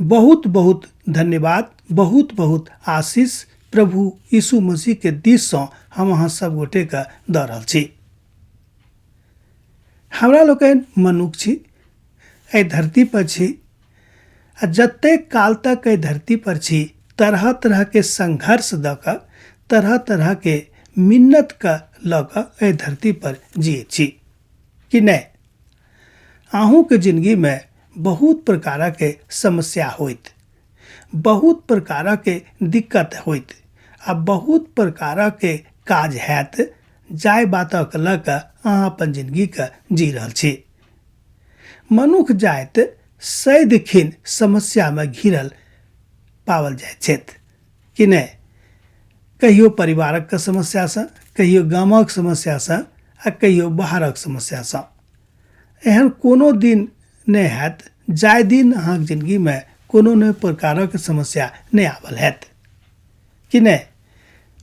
बहुत बहुत धन्यवाद, बहुत बहुत आशीष प्रभु यीशु मसीह के दिस से हम अहाँ सब गोटे के द रहल छी। हमरा लोकन मनुष्य छी, एहि धरती पर छी, आ जते काल तक एहि धरती पर छी तरह तरह के संघर्ष द क, तरह तरह के मिन्नत का ल क एहि धरती पर जिए छी कि नहीं। अहूँ के जिंदगी में बहुत प्रकार के समस्या होइत, बहुत प्रकार के दिक्कत होइत, आ बहुत प्रकार के काज हैत जाय बातक ल क अहाँ अपन जिंदगी के जी रहल छी। मनुष्य जाति सैद खिन समस्या में घिरल पावल जाय छथि कि नहीं। कहियो परिवारक के समस्या से, कहियो गामक समस्या से, आ कहियो बाहरक समस्या से। एहन कोनो दिन नहीं हैत जाय दिन अहाँक जिंदगी में कोनो न प्रकारक समस्या नहीं आवल हैत कि नहीं।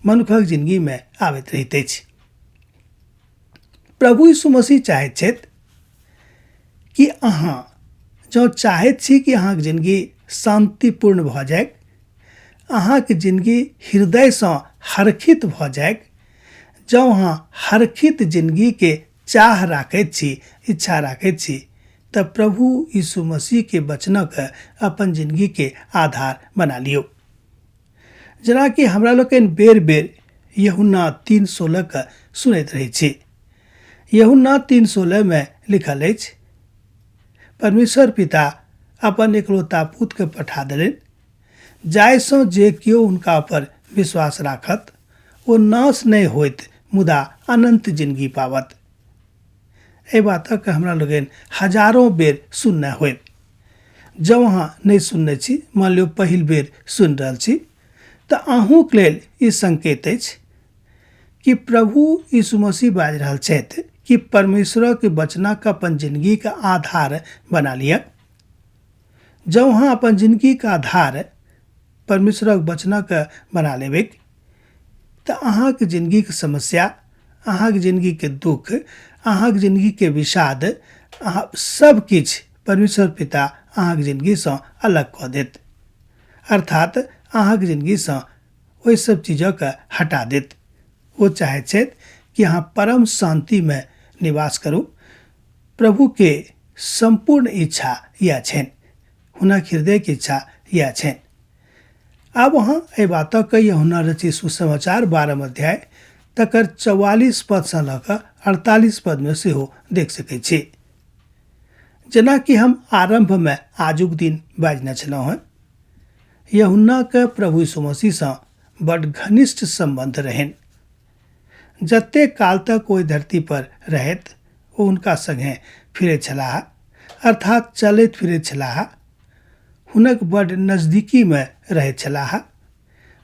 मनुष्यक जिंदगी में आबैत रहैत अछि। प्रभु यीशु मसीह चाहैत छथि कि अहाँ जँ चाहैत छी कि अहाँक जिंदगी शांतिपूर्ण भऽ जाय, अहाँके जिंदगी हृदय से हरखित भऽ जाय, जँ अहाँ हरखित जिंदगी के चाह राखैत छी, इच्छा राखैत छी, तब प्रभु यीशु मसीह के वचनक अपन जिंदगी के आधार बना लियो। जेना कि हमरा लोकन बेर बेर यूहन्ना 3:16 के सुनैत रहै छी। यूहन्ना 3:16 में लिखल अछि, परमेश्वर पिता अपन एकलौता पुत्र के पठा देलनि, जाहिसँ जे केओ हुनका पर विश्वास राखत ओ नाश नहीं होइत मुदा अनंत जिंदगी पावत। एहि बातक हमरा लोगन हजारों बेर सुनने होय। जब अहाँ नहीं सुनने छी, मान लियो पहिल बेर सुन रहल छी, तऽ अहूँक लेल ई संकेत अछि कि प्रभु यीशु मसीह बाजि रहल छथि कि परमेश्वर के वचनक अपन जिंदगी का आधार बना लिया। जब अहाँ अपन जिंदगी का आधार परमेश्वरक वचनक बना लेबै, तऽ अहाँके जिंदगी के समस्या, अहाँके जिंदगी के दुख, अहाँके जिंदगी के विषाद, सब किछ परमेश्वर पिता अहाँके जिंदगी से अलग कऽ देत। अर्थात अहाँके जिंदगी से ओहि सब चीजक हटा देत। वो चाहे छथि कि अहाँ परम शांति में निवास करू। प्रभु के संपूर्ण इच्छा यह छनि, हुनक हृदय के इच्छा यह छनि। आब अहाँ एहि बातक यूहन्ना रचित सुसमाचार 12 अध्याय तकर 44 पद से लऽ कऽ 48 पद में सेहो देख सकैत छी। जेना कि हम आरंभ में आजुक दिन बाजने छलहुँ हैं, यूहन्ना के प्रभु यीशु मसीह से बड़ घनिष्ठ संबंध रहनि। जते काल तक ओहि धरती पर रहैत ओ हुनका संगे फिरैत छलाह, अर्थात चलैत फिरैत छलाह, हुनक बड़ नजदीकी में रहैत छलाह।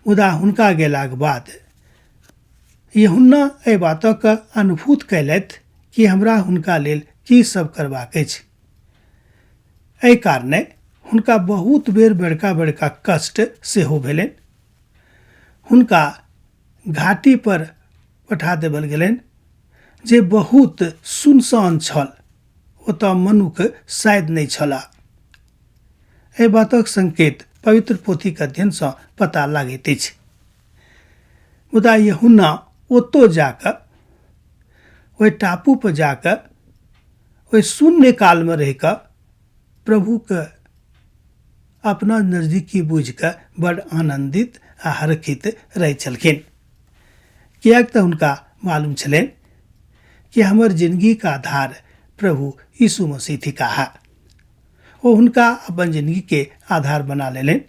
मुदा हुनका गेलाक बाद यूहन्ना एहि बातक अनुभूत कयलथि कि हमरा हुनका लेल की सब करबाक अछि। एहि कारणे हुनका बहुत बेर बड़का बड़का कष्ट सेहो भेलनि। हुनका घाटी पर पठा देवल गेलनि जे बहुत सुनसान छल, ओतऽ मनुख शायद नहीं छला। एहि बातक संकेत पवित्र पोथी के अध्ययन से पता लागैत अछि। मुदा यूहन्ना ओतऽ जाकऽ, ओहि टापू पर जाकऽ, ओहि शून्य काल में रह कऽ प्रभु के अपना नजदीकी बुझ कऽ बड़ आनंदित आ हरखित रहै छलखिन। कियाक तऽ हुनका मालूम छलनि कि हमर जिंदगी का आधार प्रभु यीशु मसीह थिकाह। ओ हुनका अपन जिंदगी के आधार बना लेलनि।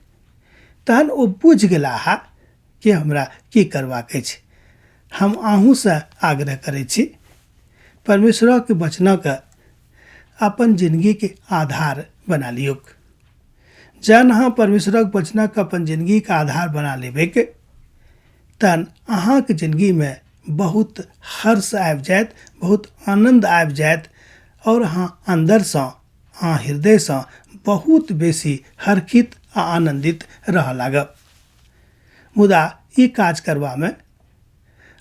तहन ओ बुझ गेलाह कि हमरा की करबाक अछि। हम अहूँ से आग्रह करै छी, परमेश्वर के वचनक अपन जिंदगी के आधार बना लियौ। जन अहाँ परमेश्वरक वचनक अपन जिंदगी का आधार बना लेबै, तहन अहाँके जिंदगी में बहुत हर्ष आबि जायत, बहुत आनंद आबि जायत, और अहाँ अंदर से, अहाँ हृदय से बहुत बेसी हरखित आ आनंदित रह लागब। मुदा ई काज करबा में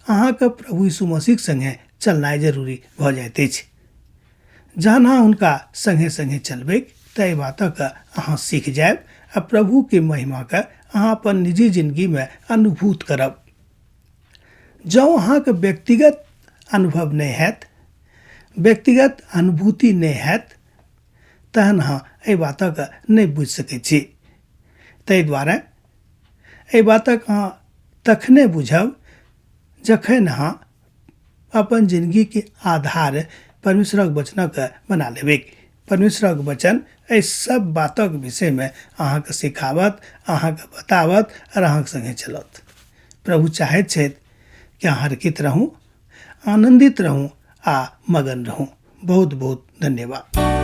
अहाँके प्रभु यीशु मसीह संगे चलनाइ जरूरी भऽ जाइत अछि। जहन अहाँ हुनका संगे संगे चलबै तऽ एहि बातक अहाँ सीख जायब आ प्रभु के महिमा के अहाँ अपन निजी जिंदगी में अनुभूत करब। जँ अहाँके व्यक्तिगत अनुभव नहीं हैत, व्यक्तिगत अनुभूति नहीं हैत, तहन अहाँ एहि बातक नहीं बुझि सकैत छी। ताहि दुआरे एहि बातक अहाँ तखने बुझब जखन अहाँ अपन जिंदगी के आधार परमेश्वरक वचनक बना लेबै। परमेश्वरक वचन एहि सब बातक विषय में अहाँके सिखावत, अहाँके बतावत और अहाँके संगे चलत। प्रभु चाहैत छथि कि अहाँ हरकित रहूँ, आनंदित रहूँ आ मगन रहूँ। बहुत बहुत धन्यवाद।